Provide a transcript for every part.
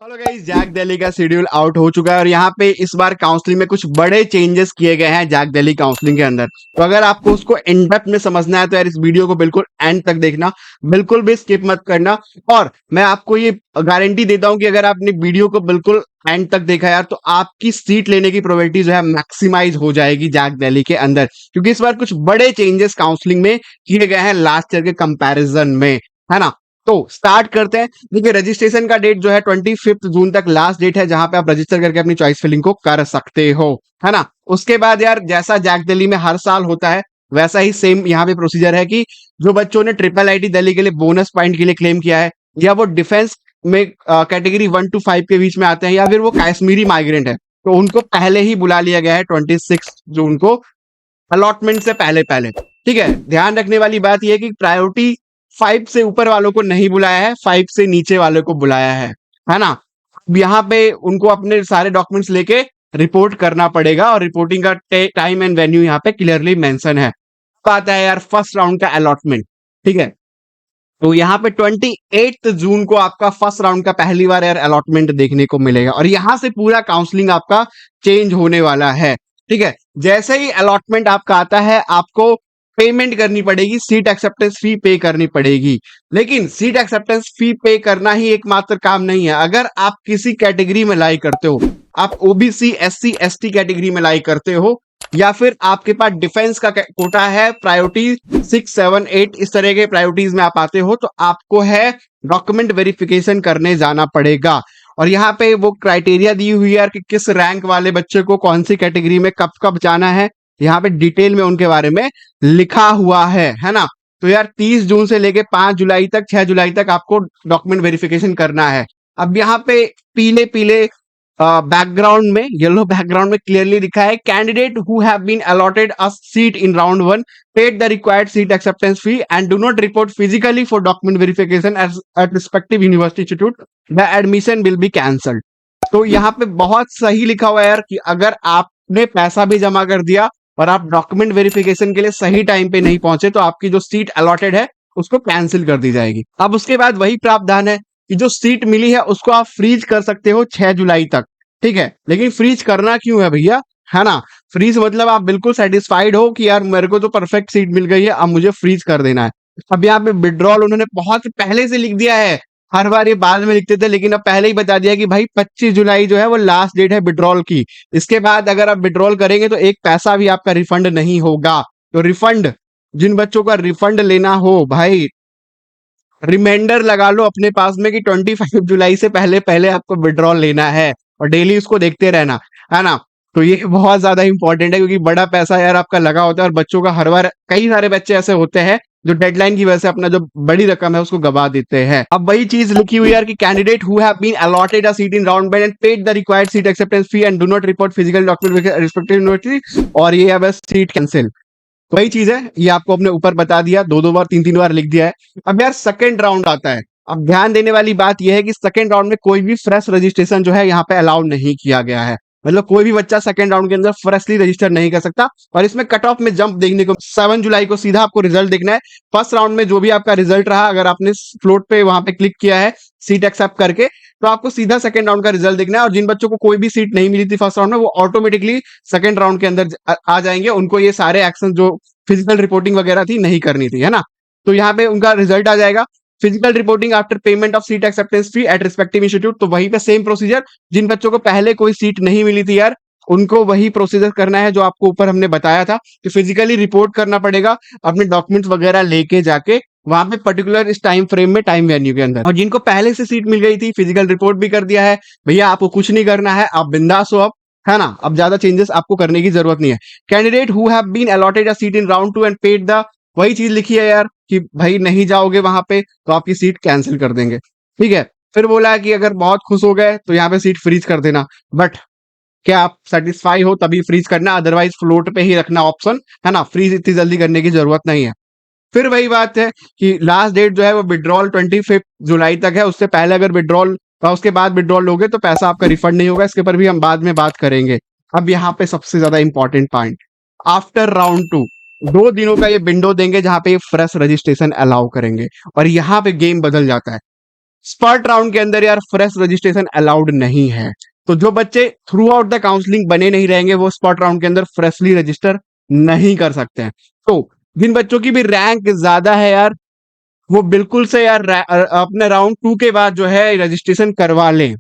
Hello guys, Jack Delhi का schedule out हो चुका है और यहाँ पे इस बार काउंसलिंग में कुछ बड़े चेंजेस किए गए हैं जैक दिल्ली काउंसलिंग के अंदर। तो अगर आपको उसको इन डेप्थ में समझना है तो यार इस वीडियो को बिल्कुल एंड तक देखना, बिल्कुल भी स्किप मत करना। और मैं आपको ये गारंटी देता हूँ कि अगर आपने वीडियो को बिल्कुल एंड तक देखा यार तो आपकी सीट लेने की प्रोबेबिलिटी जो है मैक्सिमाइज हो जाएगी जैक दिल्ली के अंदर, क्योंकि इस बार कुछ बड़े चेंजेस काउंसलिंग में किए गए हैं लास्ट ईयर के कंपैरिजन में, है ना। तो स्टार्ट करते हैं। देखिए, रजिस्ट्रेशन का डेट जो है 25 जून तक लास्ट डेट है जहां पे आप रजिस्टर करके अपनी चॉइस फिलिंग को कर सकते हो, है ना। उसके बाद यार जैसा जैक दिल्ली में हर साल होता है वैसा ही सेम यहाँ पे प्रोसीजर है कि जो बच्चों ने ट्रिपल आईटी दिल्ली के लिए बोनस पॉइंट के लिए क्लेम किया है, या वो डिफेंस में कैटेगरी 1 to 5 के बीच में आते हैं, या फिर वो कश्मीरी माइग्रेंट है, तो उनको पहले ही बुला लिया गया है 26 जून को, अलॉटमेंट से पहले पहले। ठीक है, ध्यान रखने वाली बात यह है कि प्रायोरिटी 5 से ऊपर वालों को नहीं बुलाया है, 5 से नीचे वालों को बुलाया है ना। अब यहाँ पे उनको अपने सारे डॉक्यूमेंट्स लेके रिपोर्ट करना पड़ेगा और रिपोर्टिंग का टाइम एंड वेन्यू यहाँ पे क्लियरली मेंशन है। बात है यार फर्स्ट राउंड का अलॉटमेंट। ठीक है, तो यहाँ पे 28 जून को आपका फर्स्ट राउंड का पहली बार यार अलॉटमेंट देखने को मिलेगा और यहाँ से पूरा काउंसलिंग आपका चेंज होने वाला है। ठीक है, जैसे ही अलॉटमेंट आपका आता है आपको पेमेंट करनी पड़ेगी, सीट एक्सेप्टेंस फी पे करनी पड़ेगी। लेकिन सीट एक्सेप्टेंस फी पे करना ही एकमात्र काम नहीं है। अगर आप किसी कैटेगरी में लाई करते हो, आप ओबीसी एससी एसटी कैटेगरी में लाई करते हो, या फिर आपके पास डिफेंस का कोटा है, प्रायोरिटी 6, 7, 8 इस तरह के प्रायोरिटीज में आप आते हो, तो आपको है डॉक्यूमेंट वेरिफिकेशन करने जाना पड़ेगा। और यहाँ पे वो क्राइटेरिया दी हुई है कि किस रैंक वाले बच्चे को कौन सी कैटेगरी में कब कब जाना है, यहाँ पे डिटेल में उनके बारे में लिखा हुआ है ना। तो यार 30 जून से लेके 5 जुलाई तक, 6 जुलाई तक आपको डॉक्यूमेंट वेरिफिकेशन करना है। अब यहाँ पे पीले पीले बैकग्राउंड में, येलो बैकग्राउंड में क्लियरली लिखा है, candidate who have been allotted a seat in round 1 paid the required seat acceptance fee and do not report physically for document verification as at respective university institute, the admission will be cancelled। तो यहाँ पे बहुत सही लिखा हुआ है यार कि अगर आपने पैसा भी जमा कर दिया और आप डॉक्यूमेंट वेरिफिकेशन के लिए सही टाइम पे नहीं पहुंचे तो आपकी जो सीट अलॉटेड है उसको कैंसिल कर दी जाएगी। अब उसके बाद वही प्रावधान है कि जो सीट मिली है उसको आप फ्रीज कर सकते हो 6 जुलाई तक। ठीक है, लेकिन फ्रीज करना क्यों है भैया, है ना। फ्रीज मतलब आप बिल्कुल सेटिस्फाइड हो कि यार मेरे को तो परफेक्ट सीट मिल गई है, अब मुझे फ्रीज कर देना है। अब यहाँ पे विड्रॉल उन्होंने बहुत पहले से लिख दिया है। हर बार ये बाद में लिखते थे, लेकिन अब पहले ही बता दिया कि भाई 25 जुलाई जो है वो लास्ट डेट है विड्रॉल की। इसके बाद अगर आप विड्रॉल करेंगे तो एक पैसा भी आपका रिफंड नहीं होगा। तो रिफंड, जिन बच्चों का रिफंड लेना हो भाई, रिमाइंडर लगा लो अपने पास में कि 25 जुलाई से पहले पहले आपको विड्रॉल लेना है और डेली उसको देखते रहना, है ना। तो ये बहुत ज्यादा इंपॉर्टेंट है क्योंकि बड़ा पैसा यार आपका लगा होता है और बच्चों का हर बार, कई सारे बच्चे ऐसे होते हैं जो डेडलाइन की वजह से अपना जो बड़ी रकम है उसको गवा देते हैं। अब वही चीज लिखी हुई है यार कि candidate who have been allotted a seat in round 1 and paid the required seat acceptance fee and do not report physical document respective university, और ये है बस सीट कैंसिल। तो वही चीज है, ये आपको अपने ऊपर बता दिया, दो दो बार तीन तीन बार लिख दिया है। अब यार सेकंड राउंड आता है। अब ध्यान देने वाली बात यह है कि सेकंड राउंड में कोई भी फ्रेश रजिस्ट्रेशन जो है यहाँ पे अलाउ नहीं किया गया है। मतलब कोई भी बच्चा सेकंड राउंड के अंदर फ्रेशली रजिस्टर नहीं कर सकता। और इसमें कट ऑफ में जंप देखने को 7 जुलाई को सीधा आपको रिजल्ट देखना है। फर्स्ट राउंड में जो भी आपका रिजल्ट रहा, अगर आपने फ्लोट पे वहां पे क्लिक किया है सीट एक्सेप्ट करके, तो आपको सीधा सेकंड राउंड का रिजल्ट देखना है। और जिन बच्चों को कोई भी सीट नहीं मिली थी फर्स्ट राउंड में, वो ऑटोमेटिकली सेकंड राउंड के अंदर आ जाएंगे। उनको ये सारे एक्शन जो फिजिकल रिपोर्टिंग वगैरह थी नहीं करनी थी, है ना। तो यहाँ पे उनका रिजल्ट आ जाएगा। Physical reporting after payment of seat acceptance fee at respective institute, तो वहीं पे सेम प्रोसीजर। जिन बच्चों को पहले कोई सीट नहीं मिली थी यार, उनको वही प्रोसीजर करना है जो आपको ऊपर हमने बताया था कि फिजिकली रिपोर्ट करना पड़ेगा अपने डॉक्यूमेंट्स वगैरह लेके जाके वहां पे पर्टिकुलर इस टाइम फ्रेम में, टाइम वेन्यू के अंदर। और जिनको पहले से सीट मिल गई थी, फिजिकल रिपोर्ट भी कर दिया है भैया, आपको कुछ नहीं करना है, आप बिंदास हो अब, है ना। अब ज्यादा चेंजेस आपको करने की जरूरत नहीं है। Candidate who have been allotted a seat in round 2 and paid the, वही चीज लिखी है यार कि भाई नहीं जाओगे वहां पे तो आपकी सीट कैंसिल कर देंगे। ठीक है, फिर बोला है कि अगर बहुत खुश हो गए तो यहाँ पे सीट फ्रीज कर देना, बट क्या आप सेटिस्फाई हो तभी फ्रीज करना, अदरवाइज फ्लोट पे ही रखना ऑप्शन, है ना। फ्रीज इतनी जल्दी करने की जरूरत नहीं है। फिर वही बात है कि लास्ट डेट जो है वो विड्रॉल 25 जुलाई तक है। उससे पहले अगर विड्रॉल और उसके बाद विड्रॉल लोगे तो पैसा आपका रिफंड नहीं होगा। इसके ऊपर भी हम बाद में बात करेंगे। अब यहाँ पे सबसे ज्यादा इंपॉर्टेंट पॉइंट, आफ्टर राउंड 2 2 दिनों का ये विंडो देंगे जहां पे फ्रेश रजिस्ट्रेशन अलाउ करेंगे और यहाँ पे गेम बदल जाता है। स्पॉट राउंड के अंदर यार फ्रेश रजिस्ट्रेशन अलाउड नहीं है। तो जो बच्चे थ्रू आउट द काउंसलिंग बने नहीं रहेंगे वो स्पॉट राउंड के अंदर फ्रेशली रजिस्टर नहीं कर सकते हैं। तो जिन बच्चों की भी रैंक ज्यादा है यार, वो बिल्कुल से यार अपने राउंड 2 के बाद जो है रजिस्ट्रेशन करवा लें,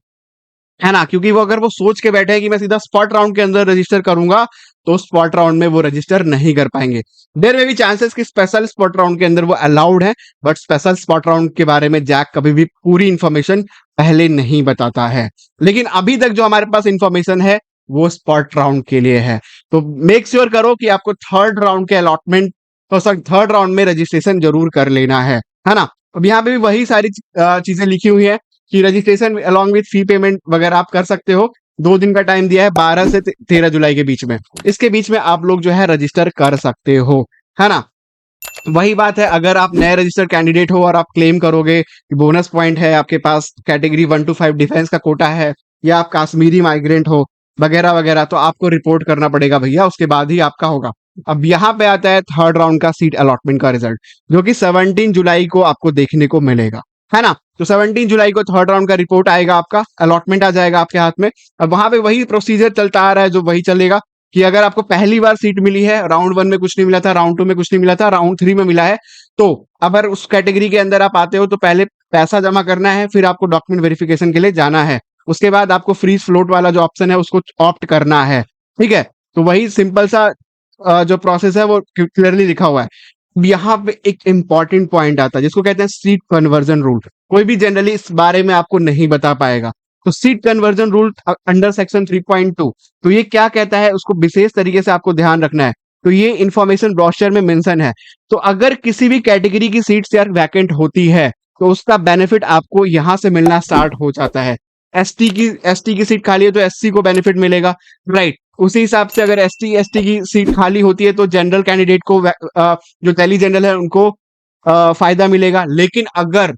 है ना? क्योंकि वो अगर वो सोच के बैठे हैं कि मैं सीधा स्पॉट राउंड के अंदर रजिस्टर करूंगा, तो स्पॉट राउंड में वो रजिस्टर नहीं कर पाएंगे। देयर में भी चांसेस कि स्पेशल स्पॉट राउंड के अंदर वो अलाउड है, बट स्पेशल स्पॉट राउंड के बारे में जैक कभी भी पूरी इंफॉर्मेशन पहले नहीं बताता है। लेकिन अभी तक जो हमारे पास इंफॉर्मेशन है वो स्पॉट राउंड के लिए है। तो मेक श्योर करो कि आपको थर्ड राउंड के अलॉटमेंट, तो सर थर्ड राउंड में रजिस्ट्रेशन जरूर कर लेना है ना? अब यहाँ पे भी वही सारी चीजें लिखी हुई है कि registration along with fee payment वगैरह आप कर सकते हो। 2 दिन का टाइम दिया है, 12 से 13 जुलाई के बीच में। इसके बीच में आप लोग जो है रजिस्टर कर सकते हो, है ना? वही बात है, अगर आप नए रजिस्टर कैंडिडेट हो और आप क्लेम करोगे कि बोनस पॉइंट है आपके पास, कैटेगरी 1 to 5 डिफेंस का कोटा है, या आप कश्मीरी माइग्रेंट हो वगैरह वगैरह, तो आपको रिपोर्ट करना पड़ेगा भैया, उसके बाद ही आपका होगा। अब यहाँ पे आता है थर्ड राउंड का सीट अलॉटमेंट का रिजल्ट, जो कि 17 जुलाई को आपको देखने को मिलेगा, है ना? तो 17 जुलाई को थर्ड राउंड का रिपोर्ट आएगा, आपका अलॉटमेंट आ जाएगा आपके हाथ में। अब वहां पे वही प्रोसीजर चलता आ रहा है जो वही चलेगा कि अगर आपको पहली बार सीट मिली है, राउंड 1 में कुछ नहीं मिला था, राउंड 2 में कुछ नहीं मिला था, राउंड 3 में मिला है, तो अगर उस कैटेगरी के अंदर आप आते हो तो पहले पैसा जमा करना है, फिर आपको डॉक्यूमेंट वेरिफिकेशन के लिए जाना है। उसके बाद आपको फ्रीज फ्लोट वाला जो ऑप्शन है उसको ऑप्ट करना है, ठीक है? तो वही सिंपल सा जो प्रोसेस है वो क्लियरली लिखा हुआ है। यहाँ पे एक इंपॉर्टेंट पॉइंट आता है जिसको कहते हैं सीट कन्वर्जन रूल। कोई भी जनरली इस बारे में आपको नहीं बता पाएगा। तो seat conversion rule under section 3.2, तो ये क्या कहता है उसको विशेष तरीके से आपको ध्यान रखना है। तो ये इंफॉर्मेशन ब्रोशर में मेंशन है। तो अगर किसी भी कैटेगरी की सीट्स यार वैकेंट होती है तो उसका बेनिफिट आपको यहां से मिलना स्टार्ट हो जाता है। एसटी की सीट खाली है तो एससी को बेनिफिट मिलेगा, राइट? उसी हिसाब से अगर एसटी की सीट खाली होती है तो जनरल कैंडिडेट को जो दिल्ली जनरल है उनको फायदा मिलेगा। लेकिन अगर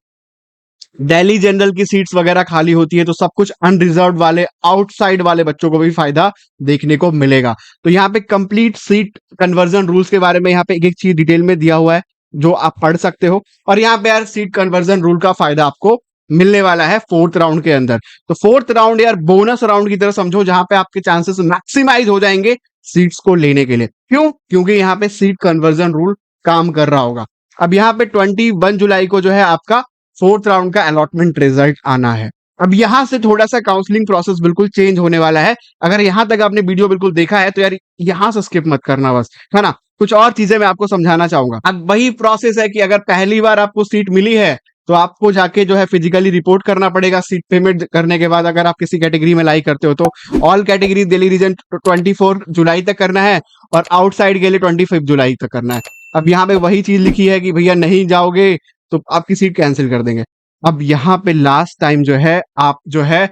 दिल्ली जनरल की सीट्स वगैरह खाली होती है तो सब कुछ अनरिजर्व वाले आउटसाइड वाले बच्चों को भी फायदा देखने को मिलेगा। तो यहाँ पे कंप्लीट सीट कन्वर्जन रूल्स के बारे में यहाँ पे एक एक चीज डिटेल में दिया हुआ है जो आप पढ़ सकते हो। और यहाँ पे यार सीट कन्वर्जन रूल का फायदा आपको मिलने वाला है फोर्थ राउंड के अंदर। तो फोर्थ राउंड यार बोनस राउंड की तरह समझो, जहां पे आपके चांसेस मैक्सिमाइज हो जाएंगे सीट्स को लेने के लिए। क्यों? क्योंकि यहाँ पे सीट कन्वर्जन रूल काम कर रहा होगा। अब यहाँ पे 21 जुलाई को जो है आपका फोर्थ राउंड का अलॉटमेंट रिजल्ट आना है। अब यहां से थोड़ा सा काउंसलिंग प्रोसेस बिल्कुल चेंज होने वाला है। अगर यहां तक आपने वीडियो बिल्कुल देखा है तो यार यहां से स्किप मत करना बस, है ना? कुछ और चीजें मैं आपको समझाना चाहूंगा। अब वही प्रोसेस है कि अगर पहली बार आपको सीट मिली है तो आपको जाके जो है फिजिकली रिपोर्ट करना पड़ेगा सीट पेमेंट करने के बाद। अगर आप किसी कैटेगरी में लाई करते हो तो ऑल कैटेगरी दिल्ली रीजन 24 जुलाई तक करना है और आउटसाइड के लिए 25 जुलाई तक करना है। अब यहाँ पे वही चीज लिखी है कि भैया नहीं जाओगे तो आपकी सीट कैंसिल कर देंगे। अब यहाँ पे लास्ट टाइम जो है आप जो है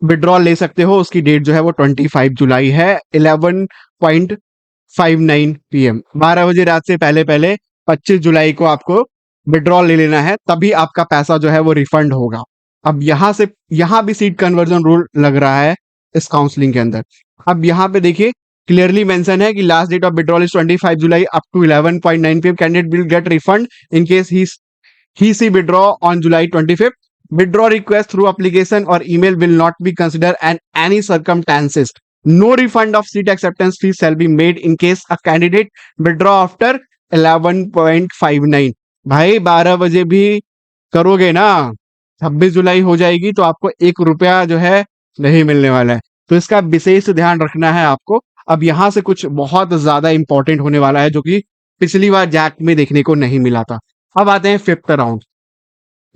विड्रॉल ले सकते हो, उसकी डेट जो है वो 25 जुलाई है, 11:59 PM, 12 बजे रात से पहले पहले 25 जुलाई को आपको विड्रॉल ले लेना है, तभी आपका पैसा जो है वो रिफंड होगा। अब यहां से यहां भी सीट कन्वर्जन रूल लग रहा है इस काउंसलिंग के अंदर। अब यहाँ पे देखिए क्लियरली मेंशन है कि last date of withdrawal is 25 July up to 11:09 PM, candidate will get refund in case he withdraw on July 25th. Withdraw request through application or email will not be considered and any circumstances. No refund of seat acceptance fee shall be made in case a candidate withdraw after 11:59. भाई 12 बजे भी करोगे ना, 26 जुलाई हो जाएगी तो आपको 1 रुपया जो है नहीं मिलने वाला है। तो इसका विशेष ध्यान रखना है आपको। अब यहां से कुछ बहुत ज्यादा इंपॉर्टेंट होने वाला है जो कि पिछली बार जैक में देखने को नहीं मिला था। अब आते हैं फिफ्थ राउंड।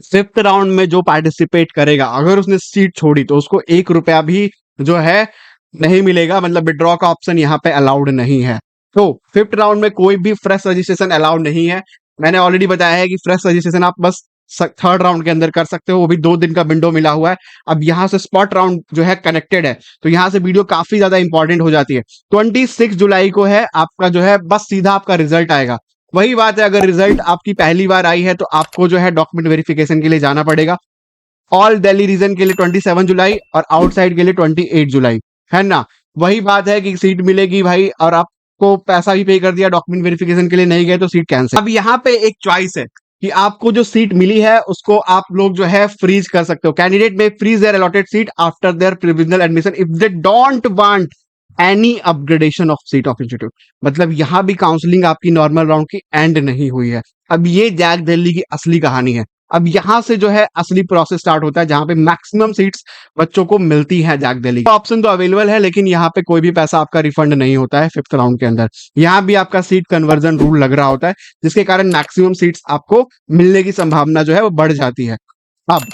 फिफ्थ राउंड में जो पार्टिसिपेट करेगा अगर उसने सीट छोड़ी तो उसको 1 रुपया भी जो है नहीं मिलेगा, मतलब विड्रॉ का ऑप्शन यहाँ पे अलाउड नहीं है। तो फिफ्थ राउंड में कोई भी फ्रेश रजिस्ट्रेशन अलाउड नहीं है। मैंने ऑलरेडी बताया है कि फ्रेश रजिस्ट्रेशन आप बस थर्ड राउंड के अंदर कर सकते हो, वो भी 2 दिन का विंडो मिला हुआ है। अब यहाँ से स्पॉट राउंड जो है कनेक्टेड है तो यहाँ से वीडियो काफी ज्यादा इंपॉर्टेंट हो जाती है। 26 जुलाई को है आपका जो है बस सीधा आपका रिजल्ट आएगा। वही बात है, अगर रिजल्ट आपकी पहली बार आई है तो आपको जो है डॉक्यूमेंट वेरिफिकेशन के लिए जाना पड़ेगा। ऑल दिल्ली रीजन के लिए 27 जुलाई और आउटसाइड के लिए 28 जुलाई, है ना? वही बात है कि सीट मिलेगी भाई और आपको पैसा भी पे कर दिया, डॉक्यूमेंट वेरिफिकेशन के लिए नहीं गए तो सीट कैंसिल। अब यहाँ पे एक चॉइस है कि आपको जो सीट मिली है उसको आप लोग जो है फ्रीज कर सकते हो। Candidate may freeze their allotted seat after their provisional admission if they don't want any upgradation of seat of institute. मतलब यहां भी काउंसलिंग आपकी नॉर्मल राउंड की एंड नहीं हुई है। अब ये जैक दिल्ली की असली कहानी है। अब यहां से जो है असली प्रोसेस स्टार्ट होता है जहां पे मैक्सिमम सीट्स बच्चों को मिलती है जैक दिल्ली। ऑप्शन तो अवेलेबल है लेकिन यहाँ पे कोई भी पैसा आपका रिफंड नहीं होता है फिफ्थ राउंड के अंदर। यहाँ भी आपका सीट कन्वर्जन रूल लग रहा होता है जिसके कारण मैक्सिमम सीट्स आपको मिलने की संभावना जो है वो बढ़ जाती है। अब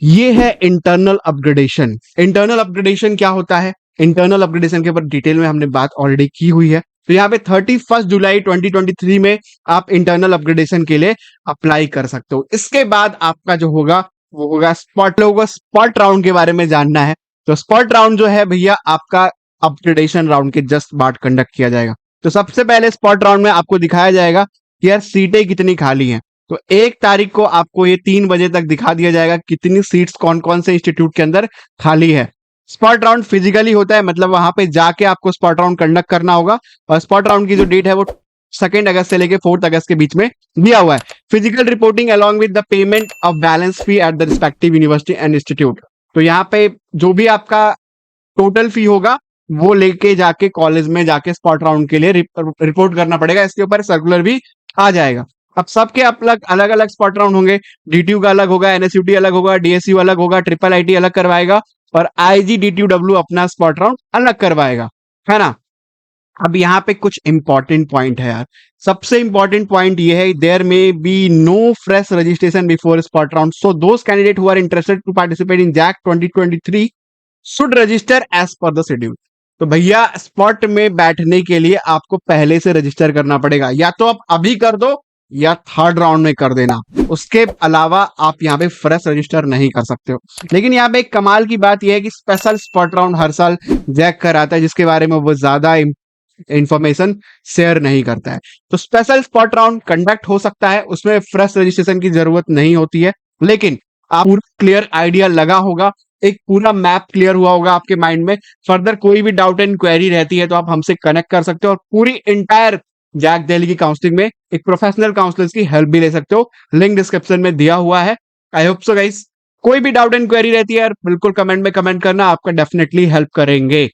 ये है इंटरनल अपग्रेडेशन। इंटरनल अपग्रेडेशन क्या होता है? इंटरनल अपग्रेडेशन के ऊपर डिटेल में हमने बात ऑलरेडी की हुई है। तो यहाँ पे 31 जुलाई 2023 में आप इंटरनल अपग्रेडेशन के लिए अप्लाई कर सकते हो। इसके बाद आपका जो होगा वो होगा स्पॉट। लोगों को स्पॉट राउंड के बारे में जानना है तो स्पॉट राउंड जो है भैया आपका अपग्रेडेशन राउंड के जस्ट बाद कंडक्ट किया जाएगा। तो सबसे पहले स्पॉट राउंड में आपको दिखाया जाएगा कि यार सीटें कितनी खाली हैं। तो 1 तारीख को आपको ये 3 बजे तक दिखा दिया जाएगा कितनी सीट्स कौन कौन से इंस्टीट्यूट के अंदर खाली है। स्पॉट राउंड फिजिकली होता है, मतलब वहां पे जाके आपको स्पॉट राउंड कंडक्ट करना होगा और स्पॉट राउंड की जो डेट है वो 2 अगस्त से लेके 4 अगस्त के बीच में दिया हुआ है। Physical reporting along with the payment of balance fee at the respective university and institute. तो यहाँ पे जो भी आपका टोटल फी होगा वो लेके जाके कॉलेज में जाके स्पॉट राउंड के लिए रिपोर्ट करना पड़ेगा। इसके ऊपर सर्कुलर भी आ जाएगा। अब सबके अलग अलग अलग स्पॉट राउंड होंगे। डीटीयू का अलग होगा, एनएसयूटी अलग होगा, डीएसयू अलग होगा, ट्रिपल आईटी अलग करवाएगा और आईजी डीटीयूडब्ल्यू अपना स्पॉट राउंड अलग करवाएगा, है ना। अब यहाँ पे कुछ इंपॉर्टेंट पॉइंट है यार। सबसे इंपॉर्टेंट पॉइंट ये है there may be no fresh registration before spot round, so those candidate who are interested to participate in JAC 2023 should register as per the schedule. तो भैया स्पॉट में बैठने के लिए आपको पहले से रजिस्टर करना पड़ेगा, या तो आप अभी कर दो या थर्ड राउंड में कर देना। उसके अलावा आप यहाँ पे फ्रेश रजिस्टर नहीं कर सकते हो। लेकिन यहाँ पे एक कमाल की बात यह है कि स्पेशल स्पॉट राउंड हर साल जैक कराता है जिसके बारे में वो ज्यादा इंफॉर्मेशन शेयर नहीं करता है। तो स्पेशल स्पॉट राउंड कंडक्ट हो सकता है, उसमें फ्रेश रजिस्ट्रेशन की जरूरत नहीं होती है। लेकिन आप पूरा क्लियर आइडिया लगा होगा, एक पूरा मैप क्लियर हुआ होगा आपके माइंड में। फर्दर कोई भी डाउट एंड क्वेरी रहती है तो आप हमसे कनेक्ट कर सकते हो और पूरी इंटायर जैक दिल्ली की काउंसलिंग में एक प्रोफेशनल काउंसलर्स की हेल्प भी ले सकते हो। लिंक डिस्क्रिप्शन में दिया हुआ है। आई होप सो गाइस, कोई भी डाउट एंड क्वेरी रहती है यार बिल्कुल कमेंट में कमेंट करना, आपका डेफिनेटली हेल्प करेंगे।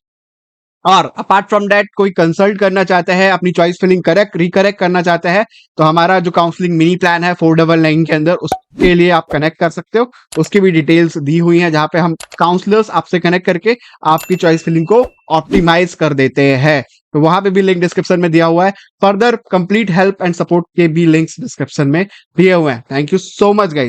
और अपार्ट फ्रॉम दैट कोई कंसल्ट करना चाहता है, अपनी चॉइस फिलिंग करेक्ट रिकरेक्ट करना चाहता है तो हमारा जो काउंसलिंग मिनी प्लान है 499 के अंदर, उसके लिए आप कनेक्ट कर सकते हो। उसकी भी डिटेल्स दी हुई हैं जहां पे हम काउंसलर्स आपसे कनेक्ट करके आपकी चॉइस फिलिंग को ऑप्टिमाइज कर देते हैं। तो वहां पे भी लिंक डिस्क्रिप्शन में दिया हुआ है। Further complete help and support के भी लिंक्स डिस्क्रिप्शन में दिए हुए हैं। Thank you so much guys.